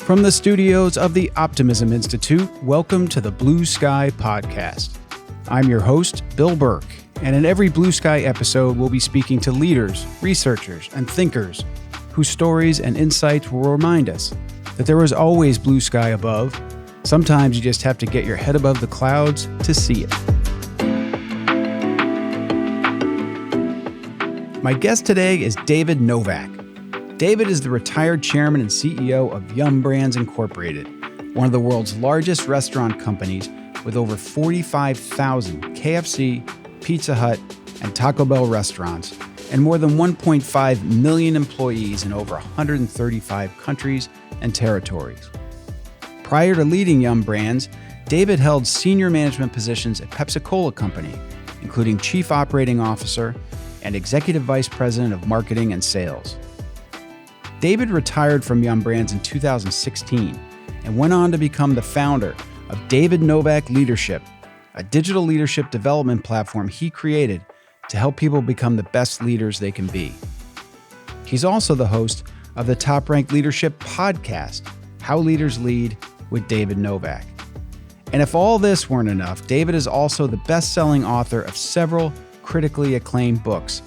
From the studios of the Optimism Institute, welcome to the Blue Sky Podcast. I'm your host, Bill Burke, and in every Blue Sky episode, we'll be speaking to leaders, researchers, and thinkers whose stories and insights will remind us that there is always blue sky above. Sometimes you just have to get your head above the clouds to see it. My guest today is David Novak. David is the retired chairman and CEO of Yum! Brands Incorporated, one of the world's largest restaurant companies with over 45,000 KFC, Pizza Hut, and Taco Bell restaurants, and more than 1.5 million employees in over 135 countries and territories. Prior to leading Yum! Brands, David held senior management positions at Pepsi-Cola Company, including Chief Operating Officer and Executive Vice President of Marketing and Sales. David retired from Yum! Brands in 2016 and went on to become the founder of David Novak Leadership, a digital leadership development platform he created to help people become the best leaders they can be. He's also the host of the top-ranked leadership podcast, How Leaders Lead with David Novak. And if all this weren't enough, David is also the best-selling author of several critically acclaimed books,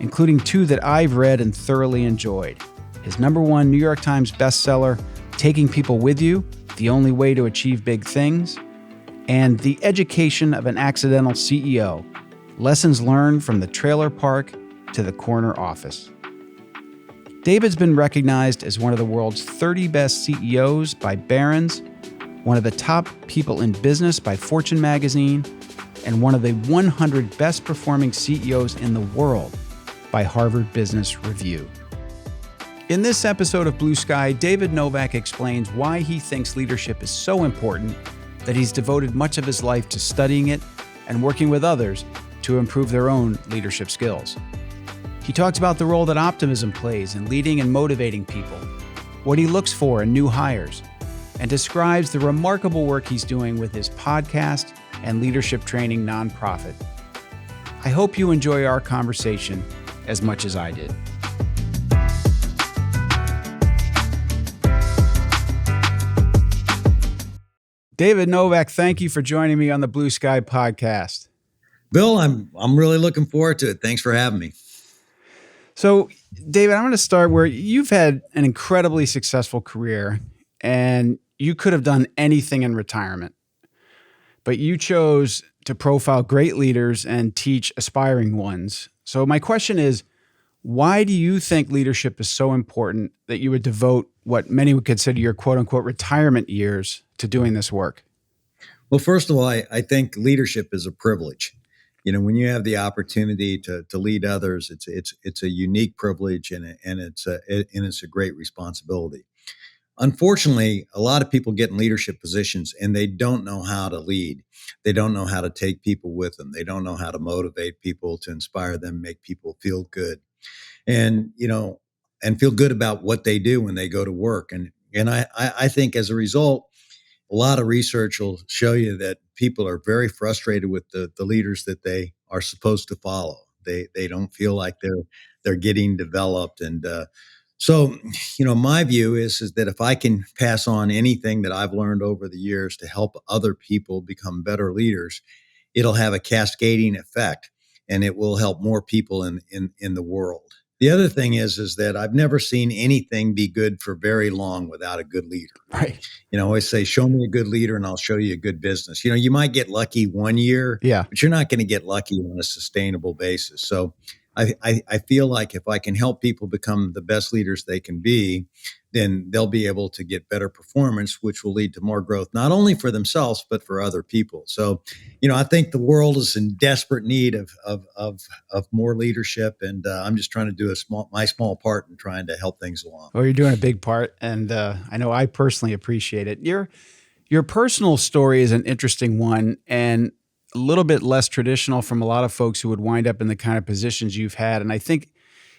including two that I've read and thoroughly enjoyed. His #1 New York Times bestseller, Taking People With You, The Only Way to Achieve Big Things, and The Education of an Accidental CEO, Lessons Learned from the Trailer Park to the Corner Office. David's been recognized as one of the world's 30 best CEOs by Barron's, one of the top people in business by Fortune magazine, and one of the 100 best performing CEOs in the world by Harvard Business Review. In this episode of Blue Sky, David Novak explains why he thinks leadership is so important that he's devoted much of his life to studying it and working with others to improve their own leadership skills. He talks about the role that optimism plays in leading and motivating people, what he looks for in new hires, and describes the remarkable work he's doing with his podcast and leadership training nonprofit. I hope you enjoy our conversation as much as I did. David Novak, thank you for joining me on the Blue Sky Podcast. Bill, I'm really looking forward to it. Thanks for having me. So, David, I'm going to start where you've had an incredibly successful career and you could have done anything in retirement, but you chose to profile great leaders and teach aspiring ones. So my question is, why do you think leadership is so important that you would devote what many would consider your quote unquote retirement years to doing this work? Well, first of all, I think leadership is a privilege. You know, when you have the opportunity to lead others, it's a unique privilege and it's a great responsibility. Unfortunately, a lot of people get in leadership positions and they don't know how to lead. They don't know how to take people with them. They don't know how to motivate people, to inspire them, make people feel good. And, and feel good about what they do when they go to work. And I think as a result, a lot of research will show you that people are very frustrated with the leaders that they are supposed to follow. They don't feel like they're getting developed. And so, my view is that if I can pass on anything that I've learned over the years to help other people become better leaders, it'll have a cascading effect and it will help more people in the world. The other thing is that I've never seen anything be good for very long without a good leader. Right. I always say, show me a good leader and I'll show you a good business. You might get lucky one year, but you're not going to get lucky on a sustainable basis. So I feel like if I can help people become the best leaders they can be, then they'll be able to get better performance, which will lead to more growth, not only for themselves, but for other people. So, I think the world is in desperate need of more leadership. And I'm just trying to do my small part in trying to help things along. Well, you're doing a big part. And I know I personally appreciate it. Your personal story is an interesting one and a little bit less traditional from a lot of folks who would wind up in the kind of positions you've had. And I think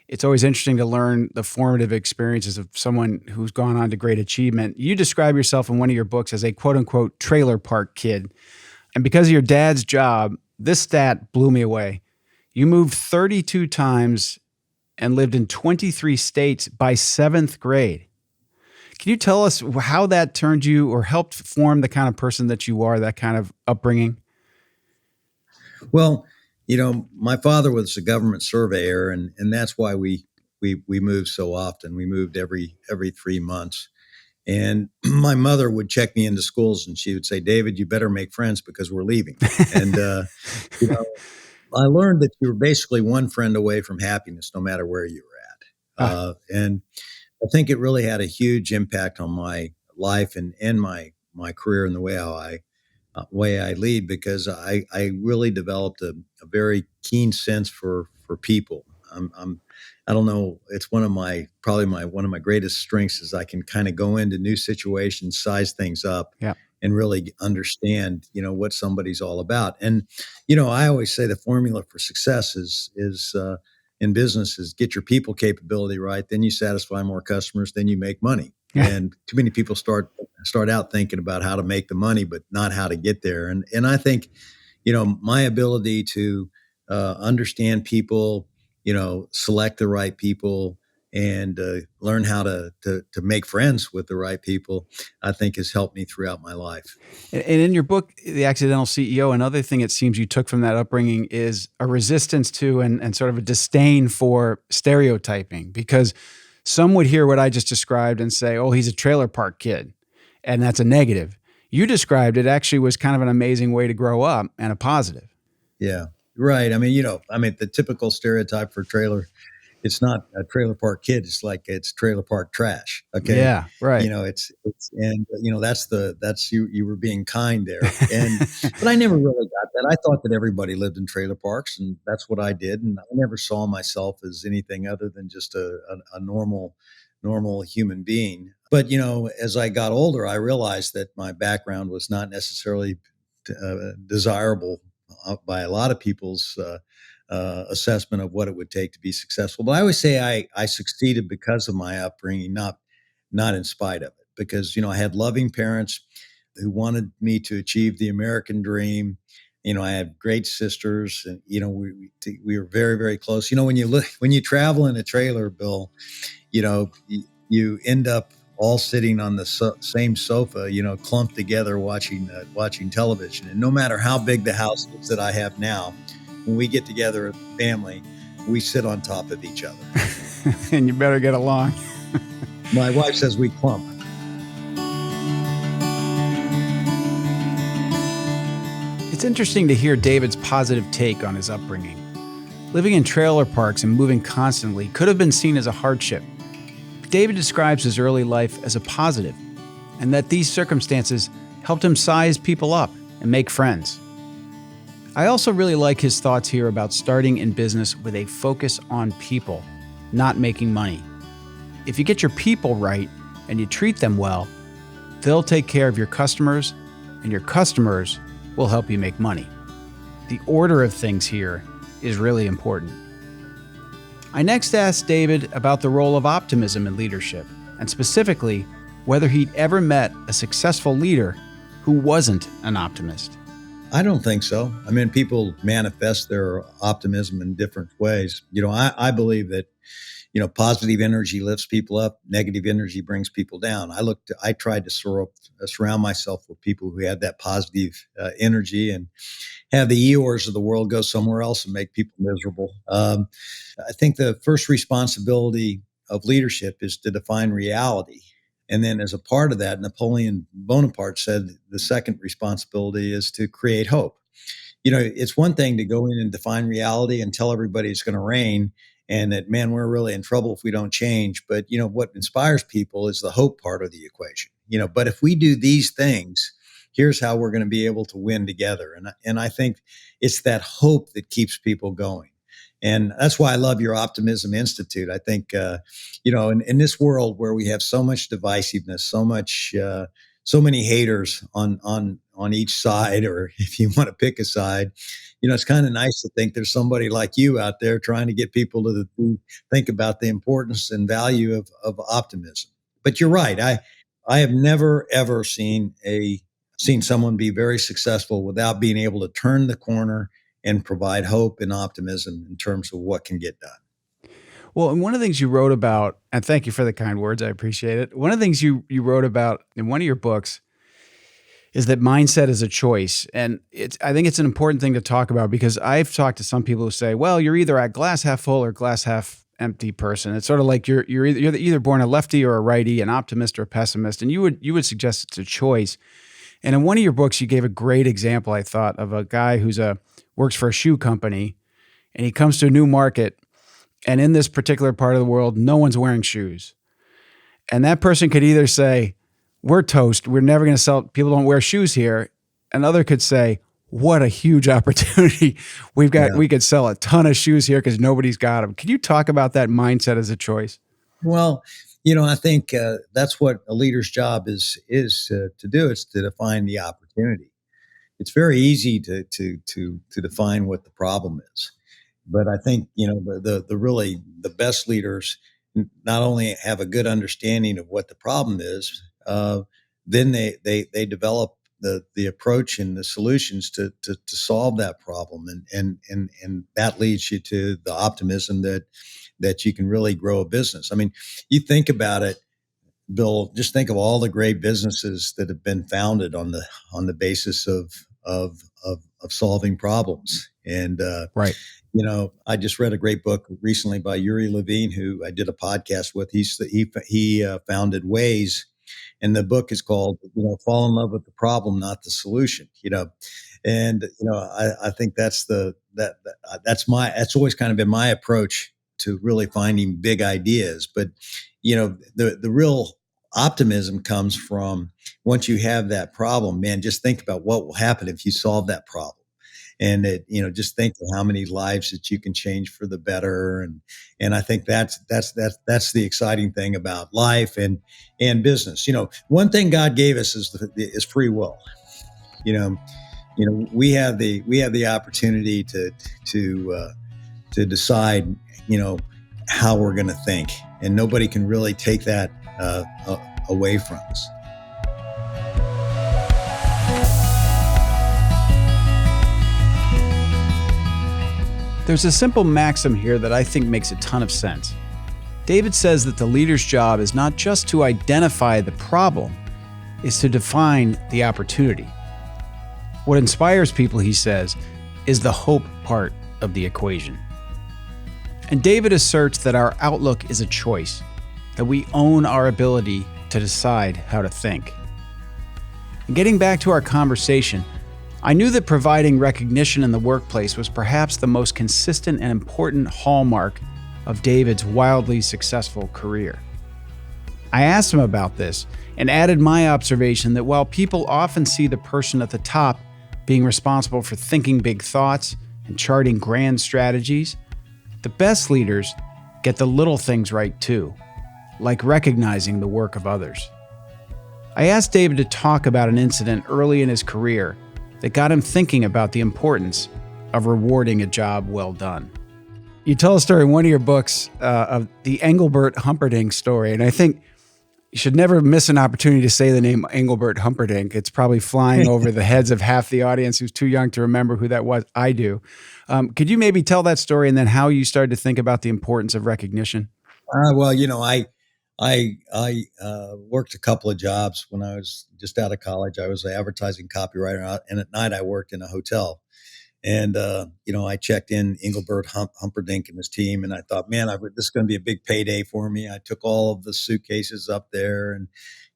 it's always interesting to learn the formative experiences of someone who's gone on to great achievement. You describe yourself in one of your books as a quote unquote trailer park kid. And because of your dad's job, this stat blew me away. You moved 32 times and lived in 23 states by 7th grade. Can you tell us how that turned you or helped form the kind of person that you are, that kind of upbringing? Well, my father was a government surveyor, and that's why we moved so often. We moved every 3 months. And my mother would check me into schools, and she would say, "David, you better make friends because we're leaving." And you know, I learned that you were basically one friend away from happiness, no matter where you were at. Ah, And I think it really had a huge impact on my life and my career and the way I lead, because I really developed a very keen sense for people. I don't know. It's one of my greatest strengths is I can kind of go into new situations, size things up, yeah. and really understand what somebody's all about. And I always say the formula for success is in business is get your people capability right, then you satisfy more customers, then you make money. Yeah. And too many people start out thinking about how to make the money, but not how to get there. And I think, my ability to understand people, select the right people, and learn how to make friends with the right people, I think has helped me throughout my life. And in your book, The Accidental CEO, another thing it seems you took from that upbringing is a resistance to and sort of a disdain for stereotyping, because some would hear what I just described and say, oh, he's a trailer park kid. And that's a negative. You described it actually was kind of an amazing way to grow up and a positive. Yeah, right. The typical stereotype for trailer, it's not a trailer park kid. It's like it's trailer park trash. Okay. Yeah, right. It's and that's you were being kind there. But I never really got that. I thought that everybody lived in trailer parks, and that's what I did. And I never saw myself as anything other than just a normal human being. But as I got older, I realized that my background was not necessarily desirable by a lot of people's assessment of what it would take to be successful. But I always say I succeeded because of my upbringing, not in spite of it. Because I had loving parents who wanted me to achieve the American dream. I had great sisters, and we were very, very close. When you travel in a trailer, Bill, you end up all sitting on the same sofa, clumped together watching television. And no matter how big the house is that I have now, when we get together as a family, we sit on top of each other. And you better get along. My wife says we clump. It's interesting to hear David's positive take on his upbringing. Living in trailer parks and moving constantly could have been seen as a hardship. David describes his early life as a positive, and that these circumstances helped him size people up and make friends. I also really like his thoughts here about starting in business with a focus on people, not making money. If you get your people right and you treat them well, they'll take care of your customers, and your customers will help you make money. The order of things here is really important. I next asked David about the role of optimism in leadership, and specifically whether he'd ever met a successful leader who wasn't an optimist. I don't think so. People manifest their optimism in different ways. I believe that, positive energy lifts people up, negative energy brings people down. I tried to surround myself with people who had that positive energy, and have the Eeyores of the world go somewhere else and make people miserable. I think the first responsibility of leadership is to define reality. And then, as a part of that, Napoleon Bonaparte said the second responsibility is to create hope. It's one thing to go in and define reality and tell everybody it's going to rain and that, man, we're really in trouble if we don't change. But, what inspires people is the hope part of the equation. But if we do these things, here's how we're going to be able to win together. And I think it's that hope that keeps people going. And that's why I love your Optimism Institute. I think, in this world where we have so much divisiveness, so many haters on each side, or if you want to pick a side, it's kind of nice to think there's somebody like you out there trying to get people to think about the importance and value of optimism. But you're right. I have never ever seen someone be very successful without being able to turn the corner and provide hope and optimism in terms of what can get done. Well, and one of the things you wrote about, and thank you for the kind words, I appreciate it. One of the things you wrote about in one of your books is that mindset is a choice. And I think it's an important thing to talk about because I've talked to some people who say, well, you're either a glass half full or glass half empty person. It's sort of like you're either born a lefty or a righty, an optimist or a pessimist. And you would suggest it's a choice. And in one of your books, you gave a great example, I thought, of a guy who's works for a shoe company, and he comes to a new market, and in this particular part of the world, no one's wearing shoes. And that person could either say, we're toast, we're never going to sell, people don't wear shoes here. Another could say, what a huge opportunity. We could sell a ton of shoes here because nobody's got them. Can you talk about that mindset as a choice? Well, I think that's what a leader's job is to do. It's to define the opportunity. It's very easy to define what the problem is, but I think the really the best leaders not only have a good understanding of what the problem is, then they develop the approach and the solutions to solve that problem, and that leads you to the optimism that you can really grow a business. I mean, you think about it, Bill. Just think of all the great businesses that have been founded on the basis of solving problems. And Right. I just read a great book recently by Yuri Levine, who I did a podcast with. He founded Waze, and the book is called Fall in Love with the Problem, Not the Solution. And I think that's always kind of been my approach to really finding big ideas. But the real optimism comes from once you have that problem, man, just think about what will happen if you solve that problem. And just think of how many lives that you can change for the better. And I think that's the exciting thing about life and business. One thing God gave us is free will. We have the opportunity to decide how we're going to think, and nobody can really take that away from us. There's a simple maxim here that I think makes a ton of sense. David says that the leader's job is not just to identify the problem, it's to define the opportunity. What inspires people, he says, is the hope part of the equation. And David asserts that our outlook is a choice, that we own our ability to decide how to think. And getting back to our conversation, I knew that providing recognition in the workplace was perhaps the most consistent and important hallmark of David's wildly successful career. I asked him about this and added my observation that while people often see the person at the top being responsible for thinking big thoughts and charting grand strategies, the best leaders get the little things right too, like recognizing the work of others. I asked David to talk about an incident early in his career that got him thinking about the importance of rewarding a job well done. You tell a story in one of your books of the Engelbert Humperdinck story, and I think you should never miss an opportunity to say the name Engelbert Humperdinck. It's probably flying over the heads of half the audience who's too young to remember who that was. I do. Could you maybe tell that story and then how you started to think about the importance of recognition? Well, I worked a couple of jobs when I was just out of college. I was an advertising copywriter, and at night I worked in a hotel. And I checked in Engelbert Humperdinck and his team, and I thought, man, this is going to be a big payday for me. I took all of the suitcases up there, and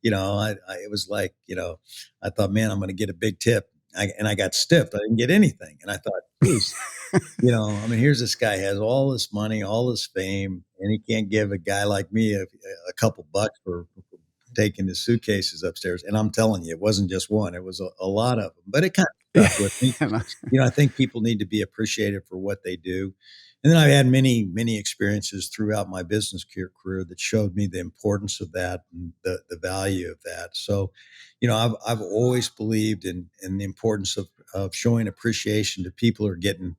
it was like, I thought, man, I'm going to get a big tip. And I got stiffed. I didn't get anything, and I thought, geez. I mean, here's this guy has all this money, all this fame, and he can't give a guy like me a couple bucks for taking his suitcases upstairs. And I'm telling you, it wasn't just one; it was a lot of them. But it kind of stuck with me. I think people need to be appreciated for what they do. And then I've had many experiences throughout my business career that showed me the importance of that and the value of that. So, I've always believed in the importance of showing appreciation to people who are getting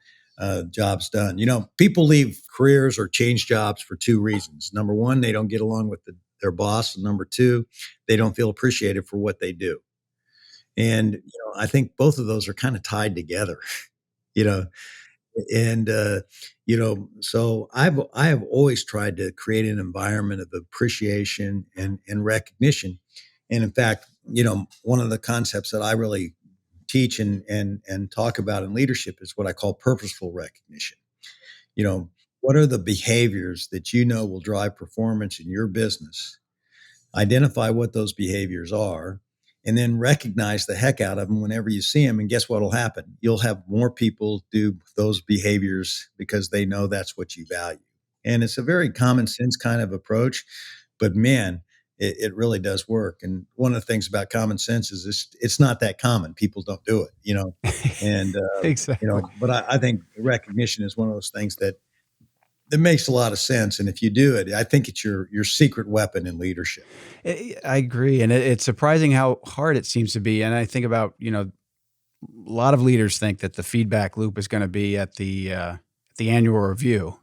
jobs done. People leave careers or change jobs for two reasons. Number one, they don't get along with their boss. And number two, they don't feel appreciated for what they do. And, I think both of those are kind of tied together, you know, And so I have always tried to create an environment of appreciation and recognition. And in fact, one of the concepts that I really teach and talk about in leadership is what I call purposeful recognition. You know, what are the behaviors that will drive performance in your business? Identify what those behaviors are, and then recognize the heck out of them whenever you see them. And guess what will happen? You'll have more people do those behaviors because they know that's what you value. And it's a very common sense kind of approach, but man, it really does work. And one of the things about common sense is it's not that common. People don't do it. And Exactly. but I think recognition is one of those things that makes a lot of sense. And if you do it, I think it's your secret weapon in leadership. I agree. And it's surprising how hard it seems to be. And I think about, a lot of leaders think that the feedback loop is going to be at the annual review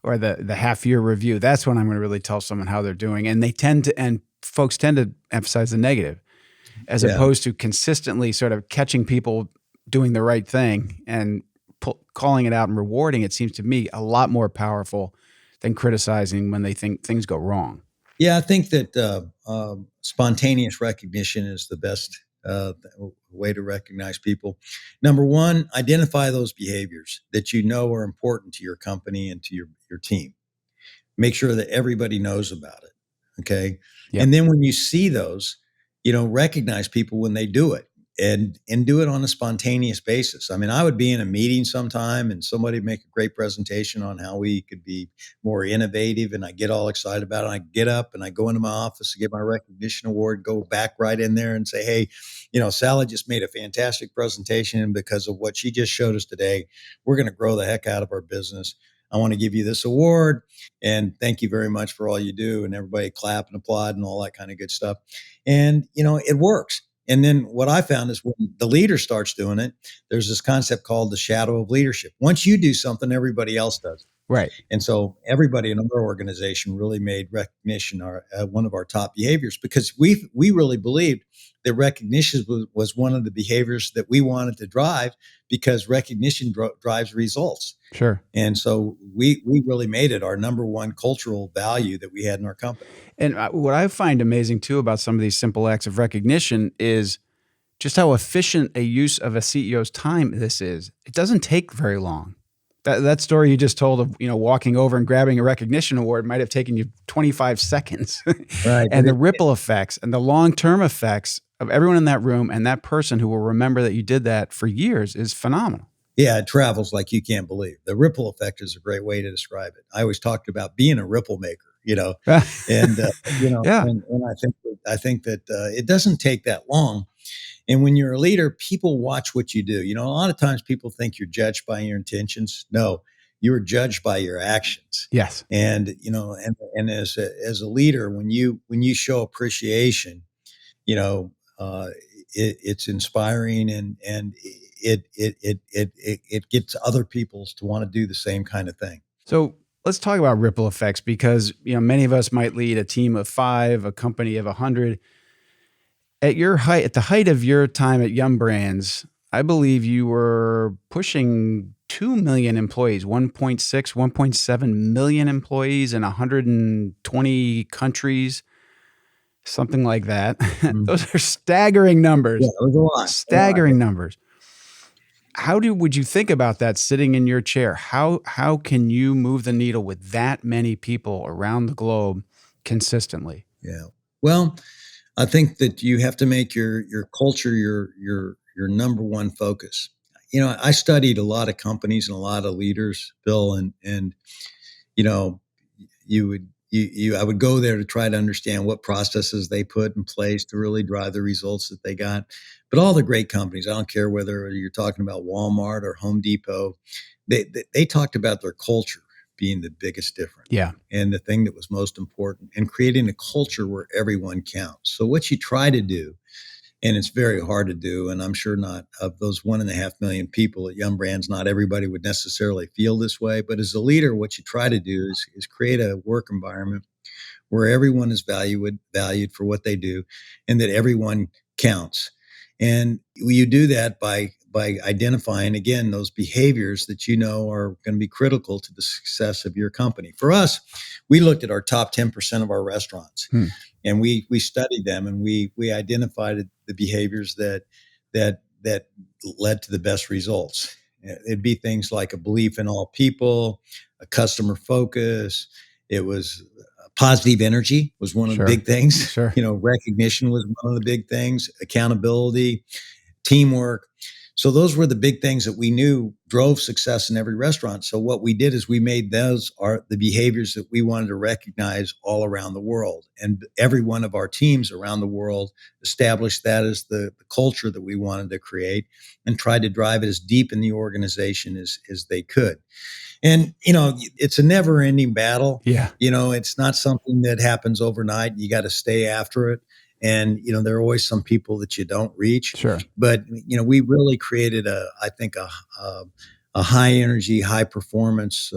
or the half year review. That's when I'm going to really tell someone how they're doing. And folks tend to emphasize the negative as Yeah. opposed to consistently sort of catching people doing the right thing and calling it out and rewarding. It seems to me a lot more powerful than criticizing when they think things go wrong. Yeah, I think that spontaneous recognition is the best way to recognize people. Number one, identify those behaviors that are important to your company and to your team. Make sure that everybody knows about it. Okay. Yep. And then when you see those, recognize people when they do it and do it on a spontaneous basis. I mean, I would be in a meeting sometime and somebody would make a great presentation on how we could be more innovative, and I get all excited about it. I get up and I go into my office to get my recognition award, go back right in there and say, hey, Sally just made a fantastic presentation, and because of what she just showed us today, we're going to grow the heck out of our business. I want to give you this award, and thank you very much for all you do. And everybody clap and applaud and all that kind of good stuff. And, it works. And then what I found is when the leader starts doing it, there's this concept called the shadow of leadership. Once you do something, everybody else does. Right. And so everybody in our organization really made recognition one of our top behaviors, because we really believed that recognition was one of the behaviors that we wanted to drive, because recognition drives results. Sure. And so we really made it our number one cultural value that we had in our company. And what I find amazing too about some of these simple acts of recognition is just how efficient a use of a CEO's time this is. It doesn't take very long. That story you just told of, walking over and grabbing a recognition award might have taken you 25 seconds. Right. And the ripple effects and the long-term effects of everyone in that room and that person who will remember that you did that for years is phenomenal. Yeah, it travels like you can't believe. The ripple effect is a great way to describe it. I always talked about being a ripple maker, and Yeah. and I think that it doesn't take that long. And when you're a leader, people watch what you do. A lot of times people think you're judged by your intentions. No, you are judged by your actions. Yes. And and as a leader, when you show appreciation, it's inspiring, and it gets other people to want to do the same kind of thing. So let's talk about ripple effects, because many of us might lead a team of 5, a company of 100. At the height of your time at Yum Brands, I believe you were pushing 2 million employees, 1.6, 1.7 million employees in 120 countries, something like that. Mm-hmm. Those are staggering numbers. Yeah, it was a lot. Staggering numbers. Would you think about that sitting in your chair? How can you move the needle with that many people around the globe consistently? Yeah. Well, I think that you have to make your culture your number one focus. I studied a lot of companies and a lot of leaders, Bill, and I would go there to try to understand what processes they put in place to really drive the results that they got. But all the great companies, I don't care whether you're talking about Walmart or Home Depot, they talked about their culture being the biggest difference. Yeah. And the thing that was most important, and creating a culture where everyone counts. So what you try to do, and it's very hard to do, and I'm sure not of those 1.5 million people at Yum Brands, not everybody would necessarily feel this way. But as a leader, what you try to do is create a work environment where everyone is valued for what they do, and that everyone counts. And you do that by by identifying, again, those behaviors that you know are going to be critical to the success of your company. For us, we looked at our top 10% of our restaurants, and we studied them, and we identified the behaviors that led to the best results. It'd be things like a belief in all people, a customer focus. It was positive energy was one of the big things. Sure. Recognition was one of the big things, accountability, teamwork. So those were the big things that we knew drove success in every restaurant. So what we did is we made those are the behaviors that we wanted to recognize all around the world. And every one of our teams around the world established that as the culture that we wanted to create and tried to drive it as deep in the organization as they could. And, it's a never ending battle. Yeah. It's not something that happens overnight. You got to stay after it. And, there are always some people that you don't reach. Sure. But, we really created a high energy, high performance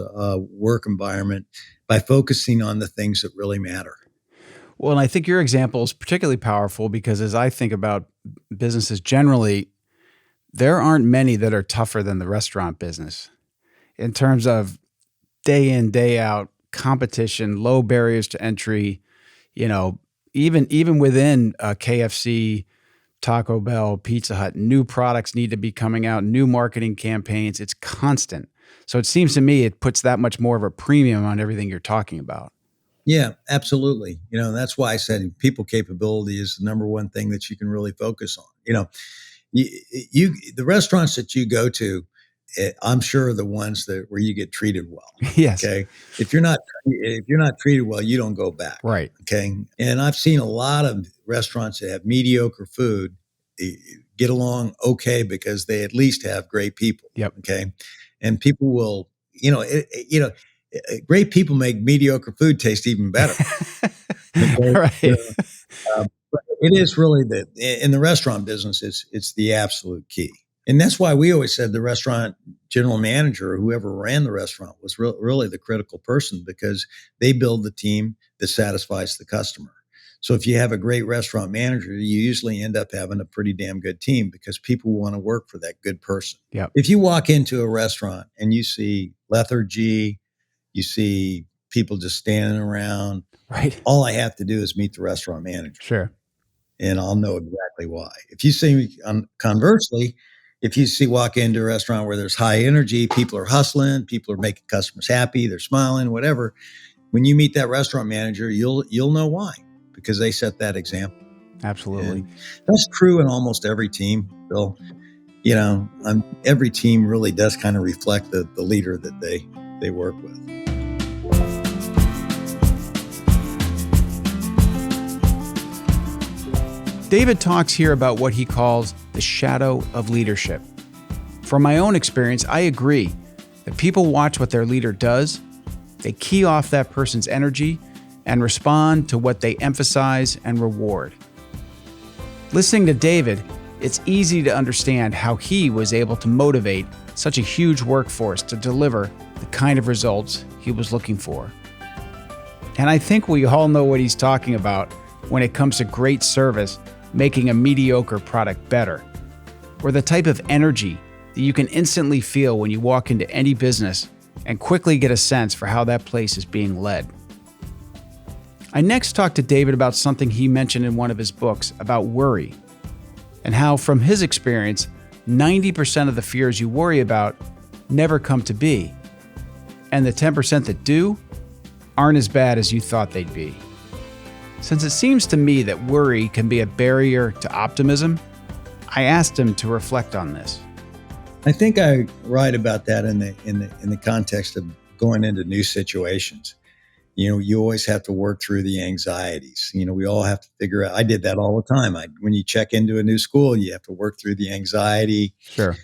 work environment by focusing on the things that really matter. Well, and I think your example is particularly powerful because as I think about businesses generally, there aren't many that are tougher than the restaurant business in terms of day in, day out competition, low barriers to entry, even within KFC, Taco Bell, Pizza Hut, new products need to be coming out, new marketing campaigns. It's constant. So it seems to me it puts that much more of a premium on everything you're talking about. Yeah, absolutely. That's why I said people capability is the number one thing that you can really focus on. The restaurants that you go to, I'm sure are the ones where you get treated well. Yes. Okay. If you're not treated well, you don't go back. Right. Okay. And I've seen a lot of restaurants that have mediocre food get along okay because they at least have great people. Yep. Okay. And people will, great people make mediocre food taste even better. Okay? Right. But it is really in the restaurant business, it's the absolute key. And that's why we always said the restaurant general manager or whoever ran the restaurant was really the critical person because they build the team that satisfies the customer. So if you have a great restaurant manager, you usually end up having a pretty damn good team because people want to work for that good person. Yep. If you walk into a restaurant and you see lethargy, you see people just standing around, right? All I have to do is meet the restaurant manager. Sure. And I'll know exactly why. If you see, conversely, if you walk into a restaurant where there's high energy, people are hustling, people are making customers happy, they're smiling, whatever. When you meet that restaurant manager, you'll know why, because they set that example. Absolutely. And that's true in almost every team, Bill. Every team really does kind of reflect the leader that they work with. David talks here about what he calls the shadow of leadership. From my own experience, I agree that people watch what their leader does, they key off that person's energy, and respond to what they emphasize and reward. Listening to David, it's easy to understand how he was able to motivate such a huge workforce to deliver the kind of results he was looking for. And I think we all know what he's talking about when it comes to great service making a mediocre product better, or the type of energy that you can instantly feel when you walk into any business and quickly get a sense for how that place is being led. I next talked to David about something he mentioned in one of his books about worry, and how from his experience, 90% of the fears you worry about never come to be, and the 10% that do aren't as bad as you thought they'd be. Since it seems to me that worry can be a barrier to optimism, I asked him to reflect on this. I think I write about that in the context of going into new situations. You always have to work through the anxieties. We all have to figure out. I did that all the time. When you check into a new school, you have to work through the anxiety Sure.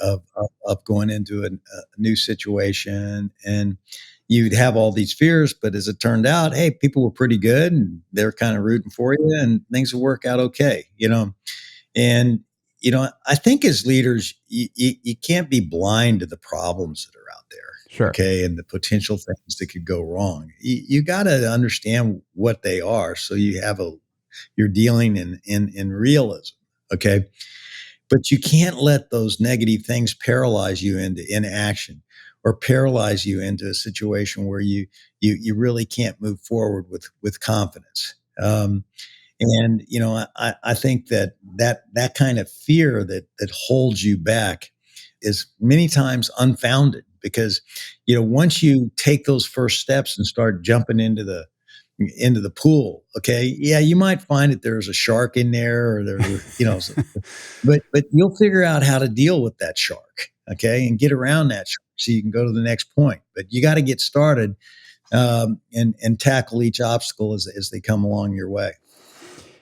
of going into a new situation, and you'd have all these fears. But as it turned out, hey, people were pretty good, and they're kind of rooting for you, and things will work out okay. And I think as leaders, you can't be blind to the problems that are out there. Sure. Okay. And the potential things that could go wrong. You got to understand what they are. So you're dealing in realism. Okay. But you can't let those negative things paralyze you into inaction or paralyze you into a situation where you really can't move forward with confidence. And I think that kind of fear that holds you back is many times unfounded because once you take those first steps and start jumping into the pool, okay, yeah, you might find that there's a shark in there, or but you'll figure out how to deal with that shark, okay, and get around that shark so you can go to the next point. But you got to get started, and tackle each obstacle as they come along your way.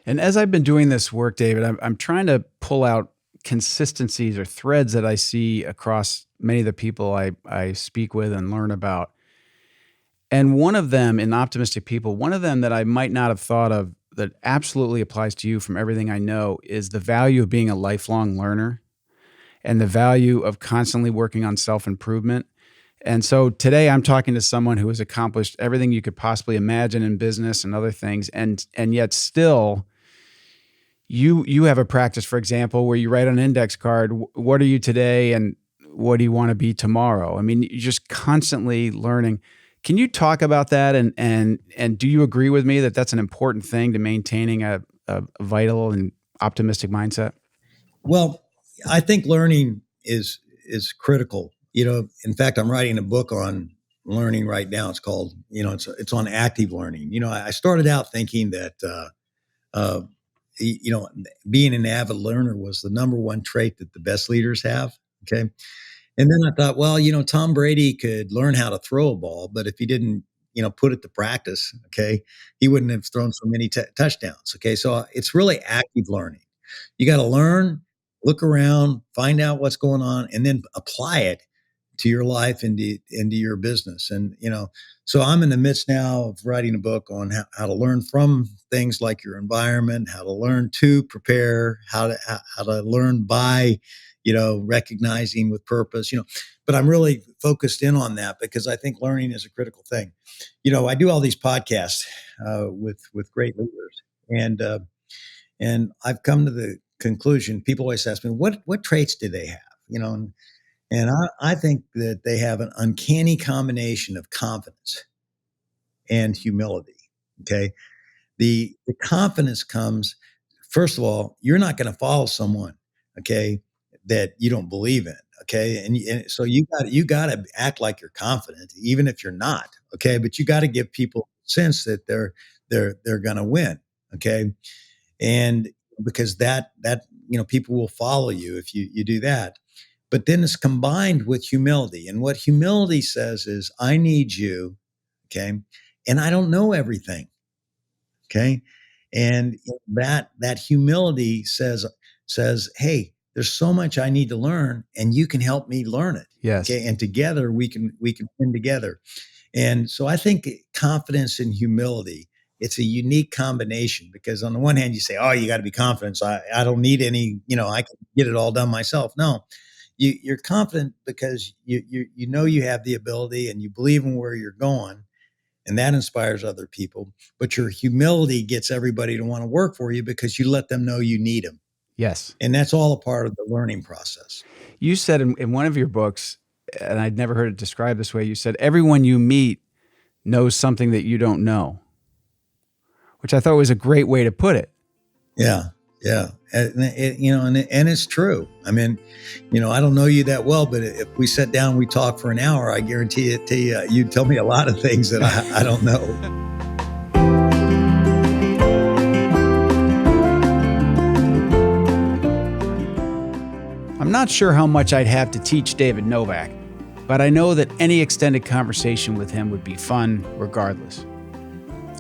And as I've been doing this work, David, I'm trying to pull out consistencies or threads that I see across many of the people I speak with and learn about. And one of them in optimistic people, one of them that I might not have thought of that absolutely applies to you from everything I know is the value of being a lifelong learner and the value of constantly working on self-improvement. And so today I'm talking to someone who has accomplished everything you could possibly imagine in business and other things. And yet still you have a practice, for example, where you write on an index card, what are you today and what do you want to be tomorrow? I mean, you're just constantly learning. Can you talk about that? And do you agree with me that that's an important thing to maintaining a vital and optimistic mindset? Well, I think learning is critical. In fact, I'm writing a book on learning right now. It's called, it's on active learning. I started out thinking that, uh, being an avid learner was the number one trait that the best leaders have. Okay. And then I thought, well, Tom Brady could learn how to throw a ball, but if he didn't, put it to practice, okay, he wouldn't have thrown so many touchdowns. Okay. So it's really active learning. You got to learn, look around, find out what's going on, and then apply it to your life and into your business. And, so I'm in the midst now of writing a book on how to learn from things like your environment, how to learn to prepare, how to learn by, recognizing with purpose, but I'm really focused in on that because I think learning is a critical thing. I do all these podcasts with great leaders, and I've come to the conclusion. People always ask me, what traits do they have? And I think that they have an uncanny combination of confidence and humility. Okay. The confidence comes, first of all, you're not going to follow someone, okay, that you don't believe in. Okay. And so you got to act like you're confident, even if you're not. Okay. But you got to give people a sense that they're going to win. Okay. And because that, people will follow you if you do that. But then it's combined with humility. And what humility says is, I need you, okay? And I don't know everything, okay? And that humility says, hey, there's so much I need to learn, and you can help me learn it. Yes. Okay. And together we can win together. And so I think confidence and humility, it's a unique combination because on the one hand, you say, oh, you got to be confident. So I don't need any, I can get it all done myself. No. You're confident because you know you have the ability and you believe in where you're going, and that inspires other people. But your humility gets everybody to want to work for you because you let them know you need them. Yes. And that's all a part of the learning process. You said in one of your books, and I'd never heard it described this way, you said, everyone you meet knows something that you don't know, which I thought was a great way to put it. Yeah. Yeah. And it's true. I mean, I don't know you that well, but if we sat down, we talk for an hour, I guarantee it to you, you'd tell me a lot of things that I don't know. I'm not sure how much I'd have to teach David Novak, but I know that any extended conversation with him would be fun regardless.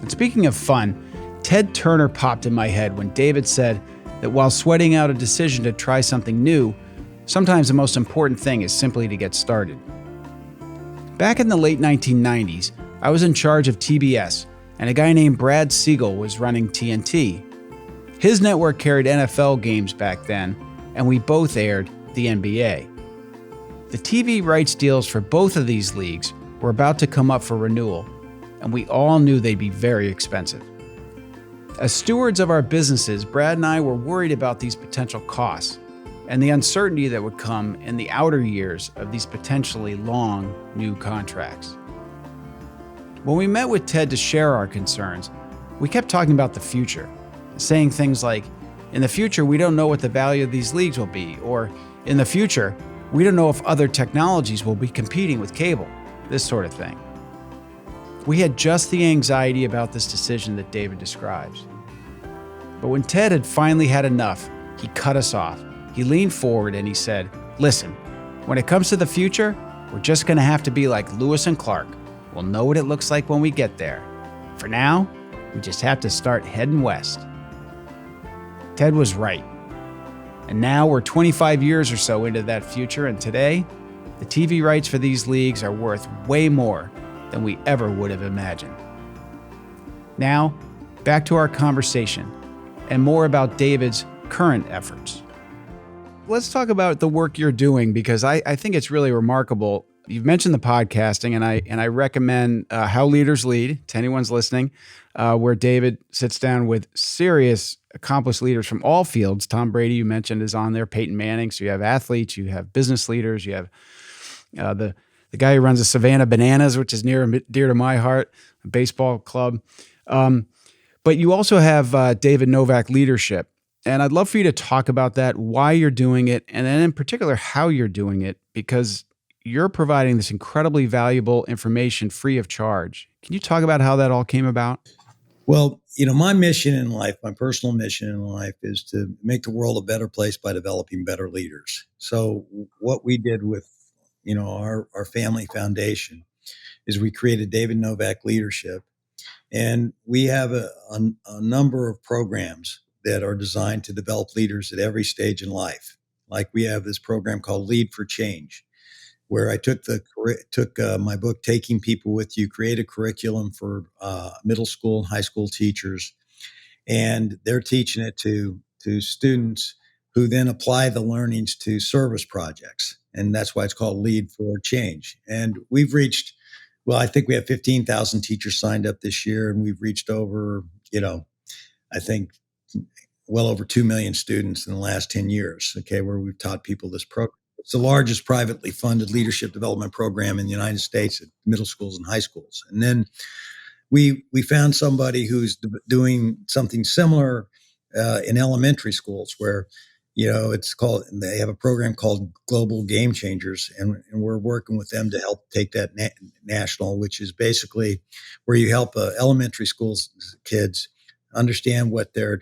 And speaking of fun, Ted Turner popped in my head when David said that while sweating out a decision to try something new, sometimes the most important thing is simply to get started. Back in the late 1990s, I was in charge of TBS, and a guy named Brad Siegel was running TNT. His network carried NFL games back then, and we both aired the NBA. The TV rights deals for both of these leagues were about to come up for renewal, and we all knew they'd be very expensive. As stewards of our businesses, Brad and I were worried about these potential costs, and the uncertainty that would come in the outer years of these potentially long new contracts. When we met with Ted to share our concerns, we kept talking about the future, saying things like, in the future, we don't know what the value of these leagues will be, or in the future, we don't know if other technologies will be competing with cable, this sort of thing. We had just the anxiety about this decision that David describes. But when Ted had finally had enough, he cut us off. He leaned forward and he said, listen, when it comes to the future, we're just going to have to be like Lewis and Clark. We'll know what it looks like when we get there. For now, we just have to start heading west. Ted was right. And now we're 25 years or so into that future, and today, the TV rights for these leagues are worth way more than we ever would have imagined. Now, back to our conversation, and more about David's current efforts. Let's talk about the work you're doing, because I think it's really remarkable. You've mentioned the podcasting, and I recommend How Leaders Lead to anyone's listening, where David sits down with serious, accomplished leaders from all fields. Tom Brady, you mentioned, is on there. Peyton Manning. So you have athletes, you have business leaders, you have the guy who runs the Savannah Bananas, which is near and dear to my heart, a baseball club. But you also have David Novak Leadership. And I'd love for you to talk about that, why you're doing it, and then in particular, how you're doing it, because you're providing this incredibly valuable information free of charge. Can you talk about how that all came about? Well, my mission in life, my personal mission in life is to make the world a better place by developing better leaders. So what we did with, our family foundation is we created David Novak Leadership. And we have a number of programs that are designed to develop leaders at every stage in life. Like we have this program called Lead for Change, where I took my book, Taking People With You, create a curriculum for middle school and high school teachers. And they're teaching it to students who then apply the learnings to service projects. And that's why it's called Lead for Change. And we've reached, I think we have 15,000 teachers signed up this year, and we've reached over, I think well over 2 million students in the last 10 years, where we've taught people this program. It's the largest privately funded leadership development program in the United States at middle schools and high schools. And then we found somebody who's doing something similar in elementary schools, where they have a program called Global Game Changers, and we're working with them to help take that national, which is basically where you help elementary schools kids understand what their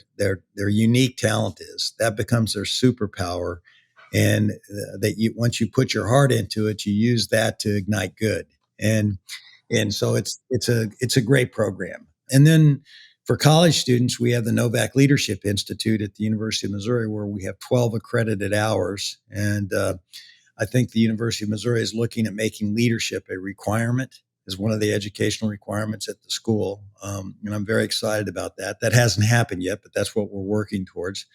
unique talent is. That becomes their superpower, and once you put your heart into it, you use that to ignite good. And so it's a great program. And then for college students, we have the Novak Leadership Institute at the University of Missouri, where we have 12 accredited hours. And I think the University of Missouri is looking at making leadership a requirement, as one of the educational requirements at the school. And I'm very excited about that. That hasn't happened yet, but that's what we're working towards.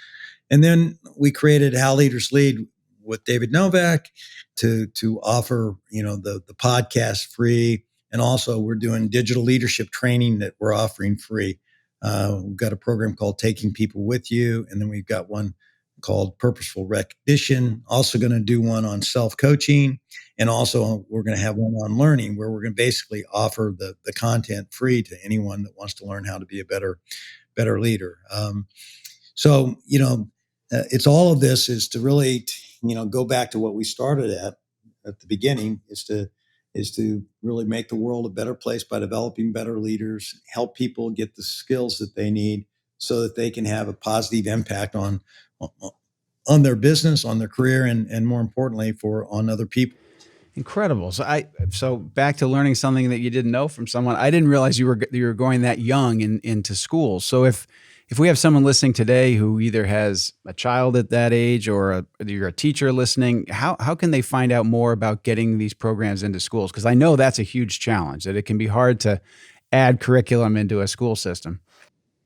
And then we created How Leaders Lead with David Novak to offer, the podcast free. And also we're doing digital leadership training that we're offering free. We've got a program called Taking People With You. And then we've got one called Purposeful Recognition. Also going to do one on self-coaching. And also we're going to have one on learning, where we're going to basically offer the content free to anyone that wants to learn how to be a better leader. So, it's all of this is to really, go back to what we started at the beginning, is to really make the world a better place by developing better leaders, help people get the skills that they need so that they can have a positive impact on their business, on their career, and more importantly, on other people. Incredible. So back to learning something that you didn't know from someone. I didn't realize you were going that young into school. So if we have someone listening today who either has a child at that age, or you're a teacher listening, how can they find out more about getting these programs into schools? Because I know that's a huge challenge, that it can be hard to add curriculum into a school system.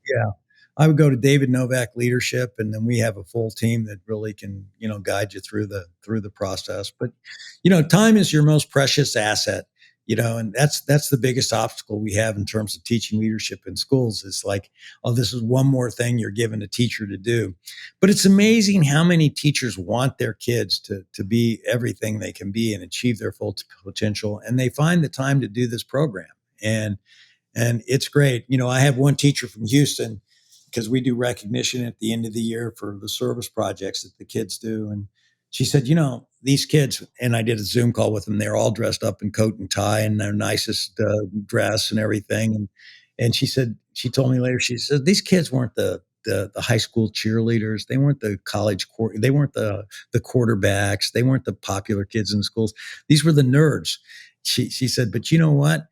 Yeah. I would go to David Novak Leadership, and then we have a full team that really can, guide you through the process. But, time is your most precious asset. And that's the biggest obstacle we have in terms of teaching leadership in schools. It's like, oh, this is one more thing you're giving a teacher to do. But it's amazing how many teachers want their kids to be everything they can be and achieve their full potential, and they find the time to do this program. And it's great. I have one teacher from Houston, because we do recognition at the end of the year for the service projects that the kids do. And she said, these kids, and I did a Zoom call with them. They're all dressed up in coat and tie and their nicest dress and everything. And she told me later, she said, these kids weren't the high school cheerleaders. They weren't the they weren't the quarterbacks. They weren't the popular kids in the schools. These were the nerds. She said, but you know what?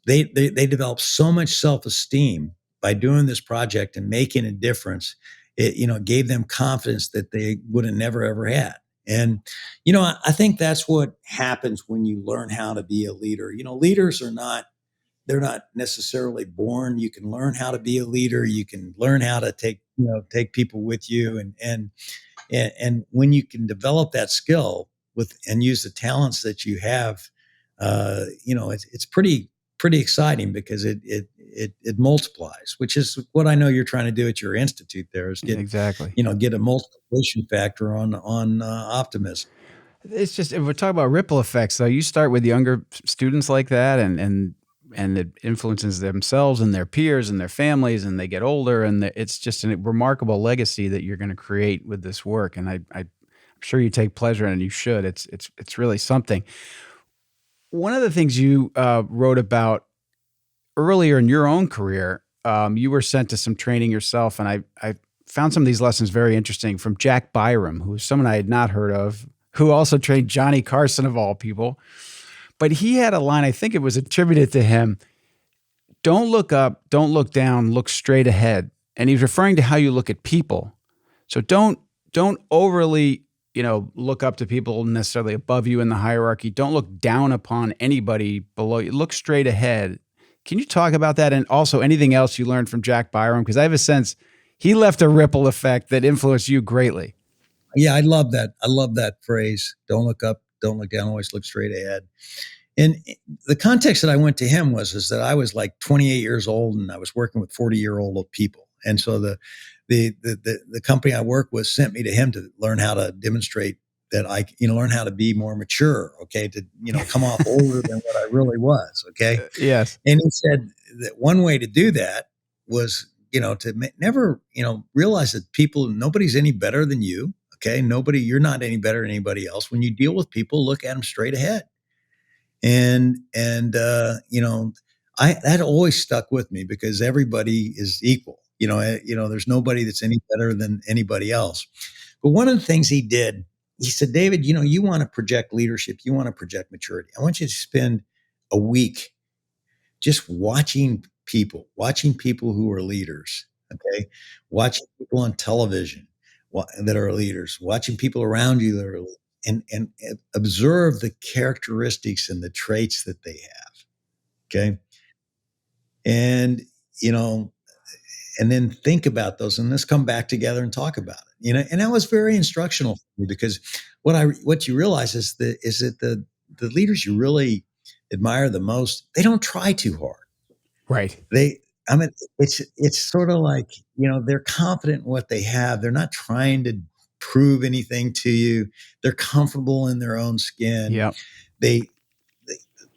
They developed so much self-esteem by doing this project and making a difference. It gave them confidence that they would have never ever had. And I think that's what happens when you learn how to be a leader. Leaders they're not necessarily born. You can learn how to be a leader. You can learn how to take people with you, and when you can develop that skill and use the talents that you have, it's pretty exciting, because it multiplies, which is what I know you're trying to do at your institute. There is Exactly. Get a multiplication factor on optimism. It's just, if we're talking about ripple effects, though, you start with younger students like that, and it influences themselves and their peers and their families, and they get older, and it's just a remarkable legacy that you're going to create with this work. And I'm sure you take pleasure in it, and you should. It's really something. One of the things you wrote about earlier in your own career, you were sent to some training yourself, and I found some of these lessons very interesting from Jack Byram, who was someone I had not heard of, who also trained Johnny Carson, of all people. But he had a line, I think it was attributed to him: don't look up, don't look down, look straight ahead. And he's referring to how you look at people. So don't overly, look up to people necessarily above you in the hierarchy. Don't look down upon anybody below you. Look straight ahead. Can you talk about that, and also anything else you learned from Jack Byram? Because I have a sense he left a ripple effect that influenced you greatly. Yeah, I love that. I love that phrase. Don't look up, don't look down, always look straight ahead. And the context that I went to him is that I was like 28 years old, and I was working with 40-year-old people. And so the company I work with sent me to him to learn how to demonstrate that I, learn how to be more mature, okay, to, come off older than what I really was, okay? Yes. And he said that one way to do that was, to never, realize that nobody's any better than you, okay? You're not any better than anybody else. When you deal with people, look at them straight ahead. And that always stuck with me, because everybody is equal. There's nobody that's any better than anybody else. But one of the things he did, he said, David, you want to project leadership, you want to project maturity. I want you to spend a week just watching people who are leaders. Okay. Watching people on television that are leaders, watching people around you that are leaders, and observe the characteristics and the traits that they have. Okay. And, and then think about those, and let's come back together and talk about it. And that was very instructional for me, because what you realize is that the leaders you really admire the most, they don't try too hard. Right. It's sort of like, they're confident in what they have. They're not trying to prove anything to you. They're comfortable in their own skin. Yeah.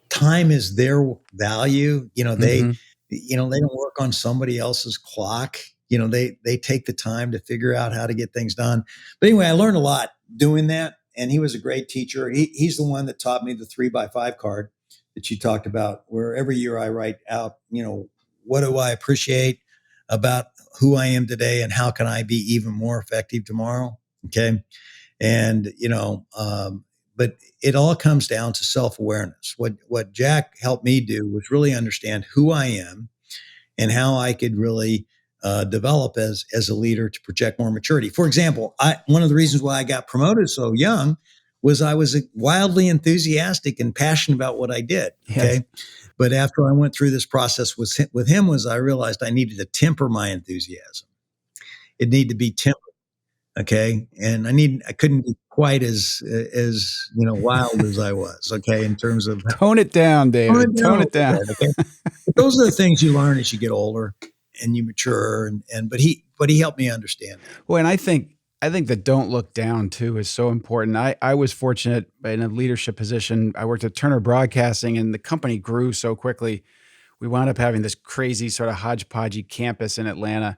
Time is their value. They Mm-hmm. they don't work on somebody else's clock. They take the time to figure out how to get things done. But anyway, I learned a lot doing that, and he was a great teacher. He's the one that taught me the 3x5 card that you talked about, where every year I write out, what do I appreciate about who I am today, and how can I be even more effective tomorrow? Okay. And, but it all comes down to self-awareness. What Jack helped me do was really understand who I am and how I could really develop as a leader to project more maturity. For example, one of the reasons why I got promoted so young was I was wildly enthusiastic and passionate about what I did. Okay. Yes. But after I went through this process with him, I realized I needed to temper my enthusiasm. It needed to be tempered. Okay. And I couldn't be quite as, wild as I was. Okay. In terms of Tone it down, tone David. it down Tone a it little down. bit. Okay. But those are the things you learn as you get older and you mature. But he helped me understand that. Well, and I think the don't look down too is so important. I was fortunate in a leadership position. I worked at Turner Broadcasting, and the company grew so quickly. We wound up having this crazy sort of hodgepodgey campus in Atlanta.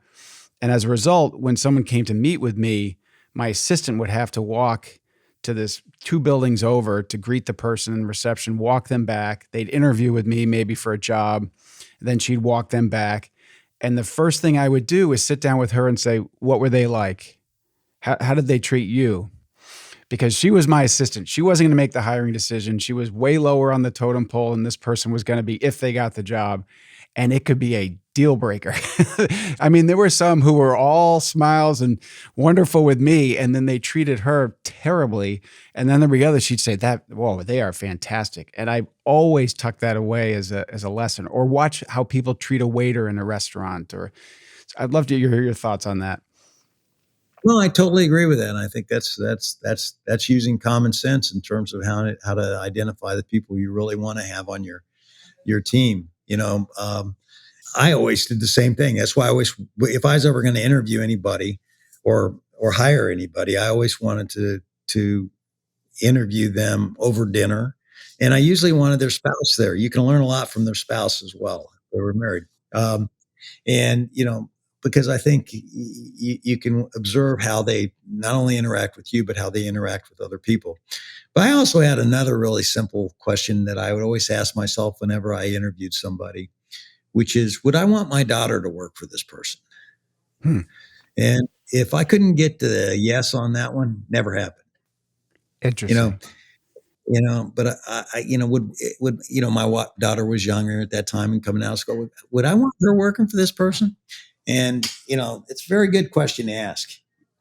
And as a result, when someone came to meet with me, my assistant would have to walk to this 2 buildings over to greet the person in reception, walk them back. They'd interview with me maybe for a job. Then she'd walk them back. And the first thing I would do is sit down with her and say, what were they like? How did they treat you? Because she was my assistant. She wasn't going to make the hiring decision. She was way lower on the totem pole than this person was going to be if they got the job. And it could be a deal breaker. I mean, there were some who were all smiles and wonderful with me, and then they treated her terribly. And then there were others, she'd say that, whoa, they are fantastic. And I always tuck that away as a lesson. Or watch how people treat a waiter in a restaurant. Or I'd love to hear your thoughts on that. Well, I totally agree with that. And I think that's using common sense in terms of how to identify the people you really want to have on your team. I always did the same thing. That's why if I was ever going to interview anybody or hire anybody, I always wanted to interview them over dinner, and I usually wanted their spouse there. You can learn a lot from their spouse as well. If they were married, and because I think you can observe how they not only interact with you, but how they interact with other people. But I also had another really simple question that I would always ask myself whenever I interviewed somebody, which is, would I want my daughter to work for this person? Hmm. And if I couldn't get the yes on that one, never happened. Interesting. But my daughter was younger at that time and coming out of school. Would I want her working for this person? And, it's a very good question to ask,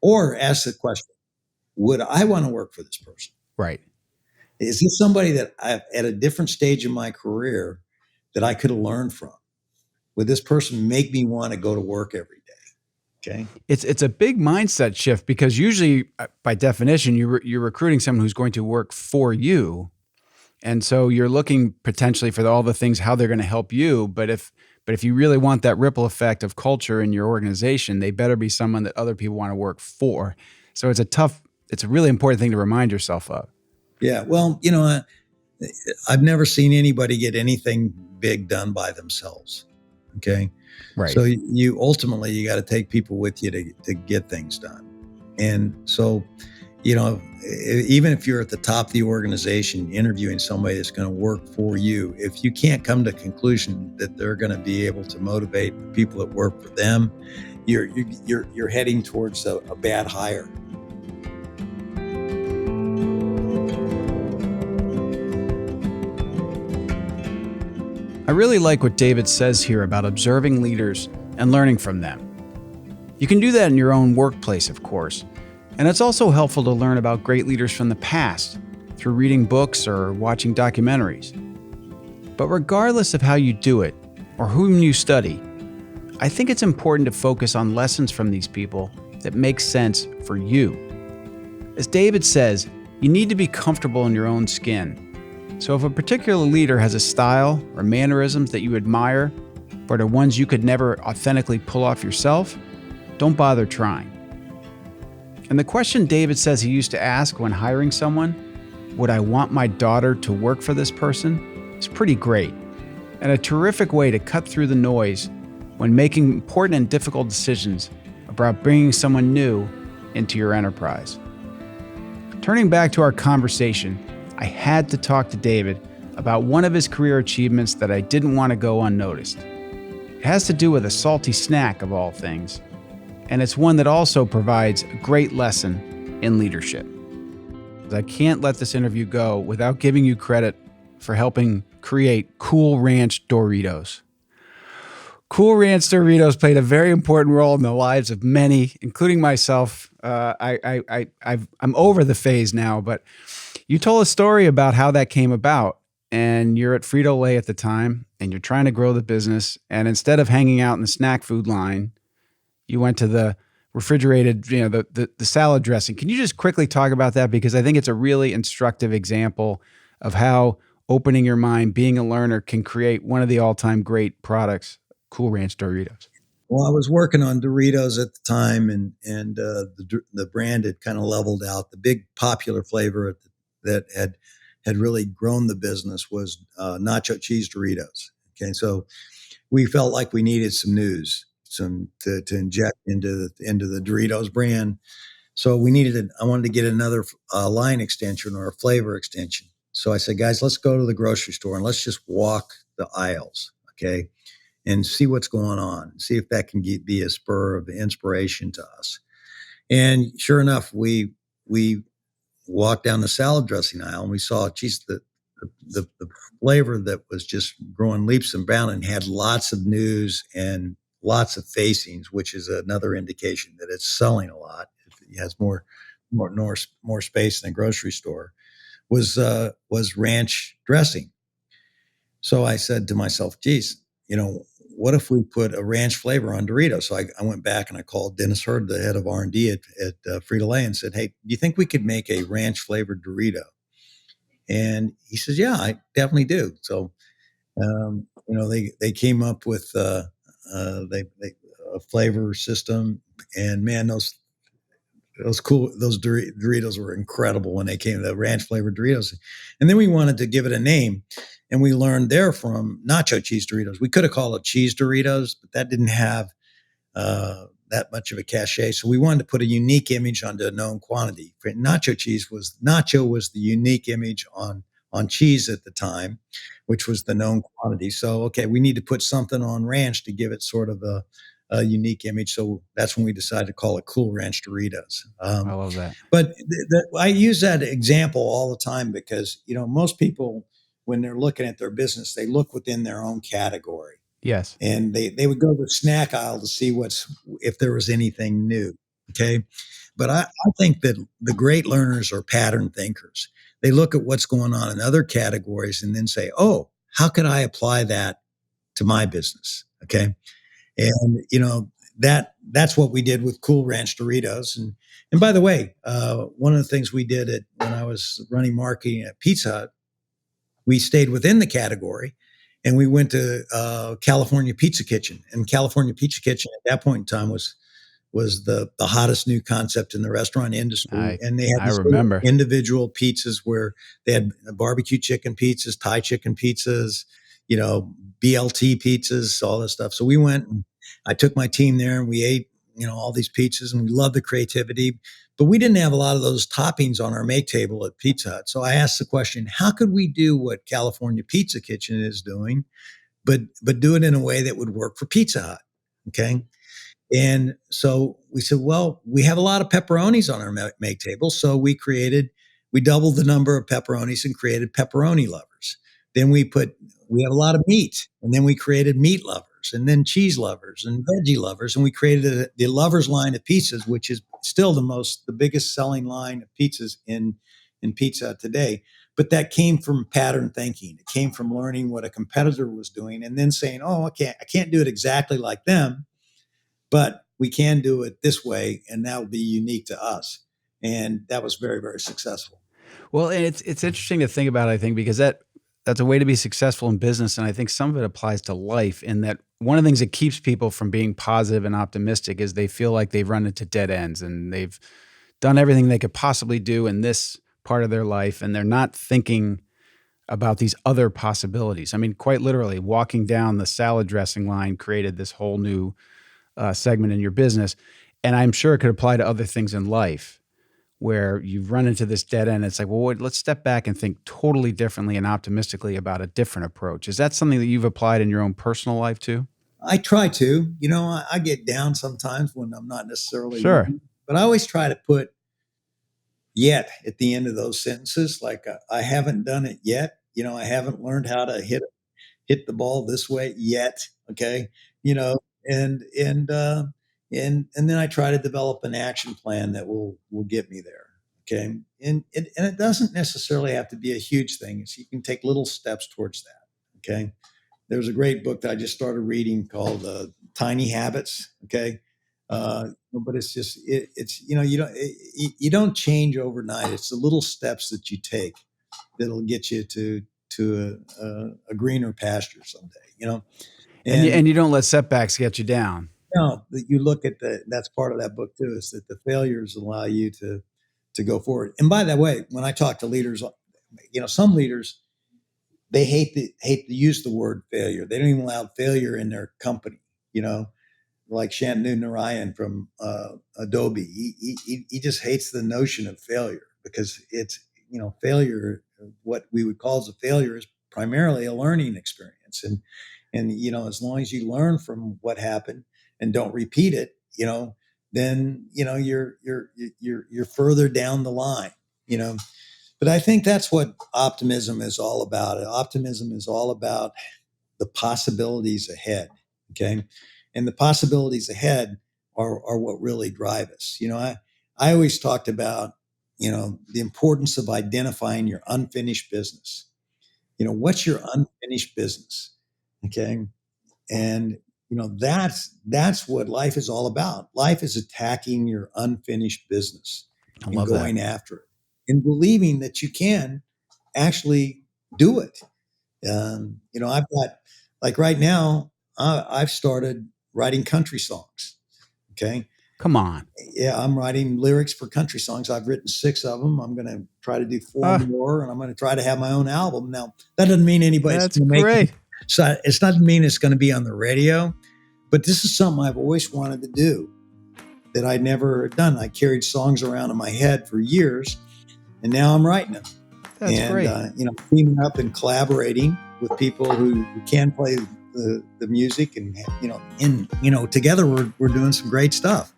or ask the question, would I want to work for this person? Right. Is this somebody that at a different stage in my career that I could have learned from? Would this person make me want to go to work every day? Okay. It's a big mindset shift, because usually, by definition, you're recruiting someone who's going to work for you, and so you're looking potentially for all the things how they're going to help you. But if you really want that ripple effect of culture in your organization, they better be someone that other people want to work for. So it's a really important thing to remind yourself of. Yeah. Well, I've never seen anybody get anything big done by themselves. Okay. Right. So you ultimately, you got to take people with you to get things done. And so, even if you're at the top of the organization interviewing somebody that's going to work for you, if you can't come to the conclusion that they're going to be able to motivate the people that work for them, you're heading towards a bad hire. I really like what David says here about observing leaders and learning from them. You can do that in your own workplace, of course, and it's also helpful to learn about great leaders from the past through reading books or watching documentaries. But regardless of how you do it or whom you study, I think it's important to focus on lessons from these people that make sense for you. As David says, you need to be comfortable in your own skin. So if a particular leader has a style or mannerisms that you admire, but are ones you could never authentically pull off yourself, don't bother trying. And the question David says he used to ask when hiring someone, would I want my daughter to work for this person, is pretty great, and a terrific way to cut through the noise when making important and difficult decisions about bringing someone new into your enterprise. Turning back to our conversation, I had to talk to David about one of his career achievements that I didn't want to go unnoticed. It has to do with a salty snack of all things, and it's one that also provides a great lesson in leadership. I can't let this interview go without giving you credit for helping create Cool Ranch Doritos. Cool Ranch Doritos played a very important role in the lives of many, including myself. I'm over the phase now, but you told a story about how that came about, and you're at Frito-Lay at the time, and you're trying to grow the business, and instead of hanging out in the snack food line, you went to the refrigerated, the salad dressing. Can you just quickly talk about that? Because I think it's a really instructive example of how opening your mind, being a learner, can create one of the all-time great products, Cool Ranch Doritos. Well, I was working on Doritos at the time, and the brand had kind of leveled out. The big popular flavor that had really grown the business was nacho cheese Doritos. Okay, so we felt like we needed some news, some to inject into the Doritos brand. So we needed I wanted to get another line extension or a flavor extension. So I said, guys, let's go to the grocery store and let's just walk the aisles, okay, and see what's going on, see if that can be a spur of inspiration to us. And sure enough, we walked down the salad dressing aisle and we saw, geez, the flavor that was just growing leaps and bounds and had lots of news and lots of facings, which is another indication that it's selling a lot. It has more space than a grocery store. Was ranch dressing. So I said to myself, geez, what if we put a ranch flavor on Doritos? So I went back and I called Dennis Hurd, the head of R&D at Frito-Lay, and said, hey, do you think we could make a ranch flavored Dorito? And he says, yeah, I definitely do. So, they came up with a flavor system, and man, those Doritos were incredible when they came, the ranch flavored Doritos. And then we wanted to give it a name, and we learned there from nacho cheese Doritos. We could have called it cheese Doritos, but that didn't have that much of a cachet. So we wanted to put a unique image onto a known quantity. Nacho was the unique image on cheese at the time, which was the known quantity. So okay, we need to put something on ranch to give it sort of a unique image. So that's when we decided to call it Cool Ranch Doritos. I love that. But I use that example all the time because most people, when they're looking at their business, they look within their own category. Yes. And they would go to the snack aisle to see if there was anything new. Okay. But I think that the great learners are pattern thinkers. They look at what's going on in other categories and then say, oh, how could I apply that to my business? Okay. And that's what we did with Cool Ranch Doritos. And by the way, one of the things we did when I was running marketing at Pizza Hut, we stayed within the category and we went to California Pizza Kitchen. And California Pizza Kitchen at that point in time was the hottest new concept in the restaurant industry. And they had I these remember individual pizzas where they had barbecue chicken pizzas, Thai chicken pizzas, BLT pizzas, all this stuff. So we went and I took my team there and we ate, all these pizzas, and we loved the creativity. But we didn't have a lot of those toppings on our make table at Pizza Hut. So I asked the question, how could we do what California Pizza Kitchen is doing, but do it in a way that would work for Pizza Hut? Okay. And so we said, well, we have a lot of pepperonis on our make table. So we doubled the number of pepperonis and created pepperoni lovers. Then we have a lot of meat, and then we created meat lovers, and then cheese lovers and veggie lovers. And we created the lovers line of pizzas, which is still the biggest selling line of pizzas in pizza today. But that came from pattern thinking. It came from learning what a competitor was doing and then saying, oh, okay, I can't do it exactly like them, but we can do it this way, and that will be unique to us. And that was very, very successful. Well, and it's interesting to think about, I think, because that's a way to be successful in business. And I think some of it applies to life, in that one of the things that keeps people from being positive and optimistic is they feel like they've run into dead ends and they've done everything they could possibly do in this part of their life, and they're not thinking about these other possibilities. I mean, quite literally, walking down the salad dressing line created this whole new segment in your business. And I'm sure it could apply to other things in life where you've run into this dead end. It's like, well, let's step back and think totally differently and optimistically about a different approach. Is that something that you've applied in your own personal life too? I try to. I get down sometimes when I'm not necessarily Sure. winning, but I always try to put yet at the end of those sentences. Like I haven't done it yet. I haven't learned how to hit the ball this way yet. Okay. You know, and then I try to develop an action plan that will get me there. Okay. And it doesn't necessarily have to be a huge thing. So you can take little steps towards that. Okay. There's a great book that I just started reading called Tiny Habits. Okay. But it's just it's you don't change overnight. It's the little steps that you take that'll get you to a greener pasture someday. And And you don't let setbacks get you down. that you look at that's part of that book too, is that the failures allow you to go forward. And by the way, when I talk to leaders, some leaders, they hate to use the word failure. They don't even allow failure in their company. Like Shantanu Narayan from Adobe, he just hates the notion of failure, because it's failure. What we would call as a failure is primarily a learning experience, and as long as you learn from what happened and don't repeat it, then you're further down the line. But I think that's what optimism is all about. Optimism is all about the possibilities ahead. Okay. And the possibilities ahead are what really drive us. I always talked about, the importance of identifying your unfinished business. What's your unfinished business? Okay. And, that's what life is all about. Life is attacking your unfinished business I and love going that. after it and believing that you can actually do it. I've got, like right now, I've started writing country songs. Okay. Come on. Yeah, I'm writing lyrics for country songs. I've written 6 of them. I'm going to try to do 4 more, and I'm going to try to have my own album. Now, that doesn't mean anybody's That's going to make it. great. So it doesn't mean it's going to be on the radio, but this is something I've always wanted to do that I'd never done. I carried songs around in my head for years, and now I'm writing them. That's great. Teaming up and collaborating with people who can play the music, and together we're doing some great stuff.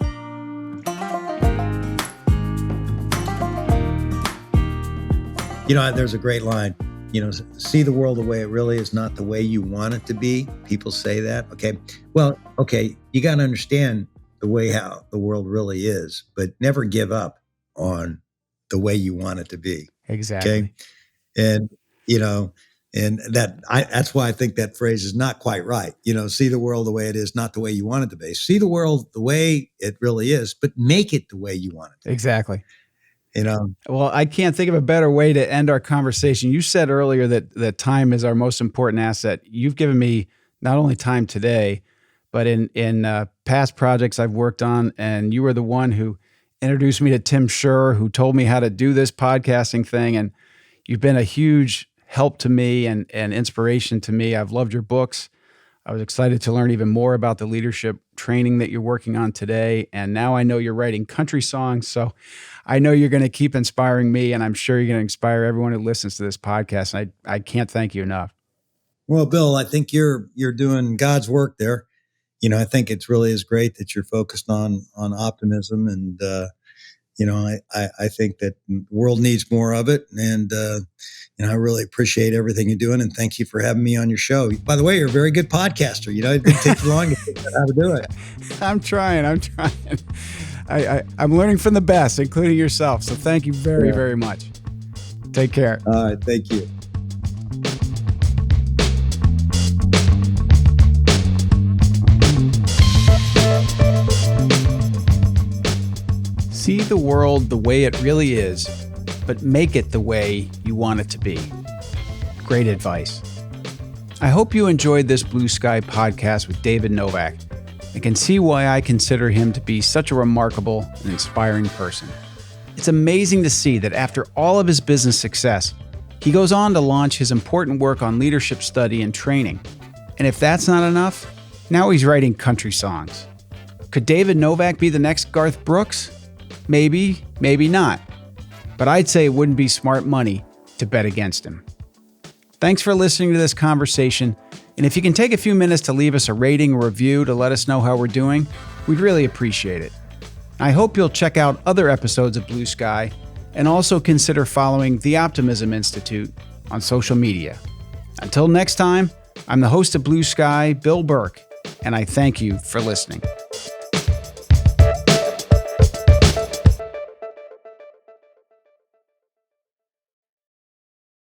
There's a great line. See the world the way it really is, not the way you want it to be. People say that. Okay. Well, okay. You got to understand the way how the world really is, but never give up on the way you want it to be. Exactly. Okay. And, that's why I think that phrase is not quite right. See the world the way it is, not the way you want it to be. See the world the way it really is, but make it the way you want it to be. Exactly. Well, I can't think of a better way to end our conversation. You said earlier that time is our most important asset. You've given me not only time today, but in past projects I've worked on, and you were the one who introduced me to Tim Schur, who told me how to do this podcasting thing. And you've been a huge help to me and inspiration to me. I've loved your books. I was excited to learn even more about the leadership training that you're working on today. And now I know you're writing country songs. So I know you're going to keep inspiring me, and I'm sure you're going to inspire everyone who listens to this podcast. And I can't thank you enough. Well, Bill, I think you're doing God's work there. I think it really is great that you're focused on optimism, and I think that the world needs more of it. And I really appreciate everything you're doing, and thank you for having me on your show. By the way, you're a very good podcaster. It didn't take you long to figure out how to do it. I'm trying. I'm learning from the best, including yourself. So thank you very, very much. Take care. All right. Thank you. See the world the way it really is, but make it the way you want it to be. Great advice. I hope you enjoyed this Blue Sky podcast with David Novak, and can see why I consider him to be such a remarkable and inspiring person. It's amazing to see that after all of his business success, he goes on to launch his important work on leadership study and training. And if that's not enough, now he's writing country songs. Could David Novak be the next Garth Brooks? Maybe, maybe not. But I'd say it wouldn't be smart money to bet against him. Thanks for listening to this conversation. And if you can take a few minutes to leave us a rating or review to let us know how we're doing, we'd really appreciate it. I hope you'll check out other episodes of Blue Sky, and also consider following the Optimism Institute on social media. Until next time, I'm the host of Blue Sky, Bill Burke, and I thank you for listening.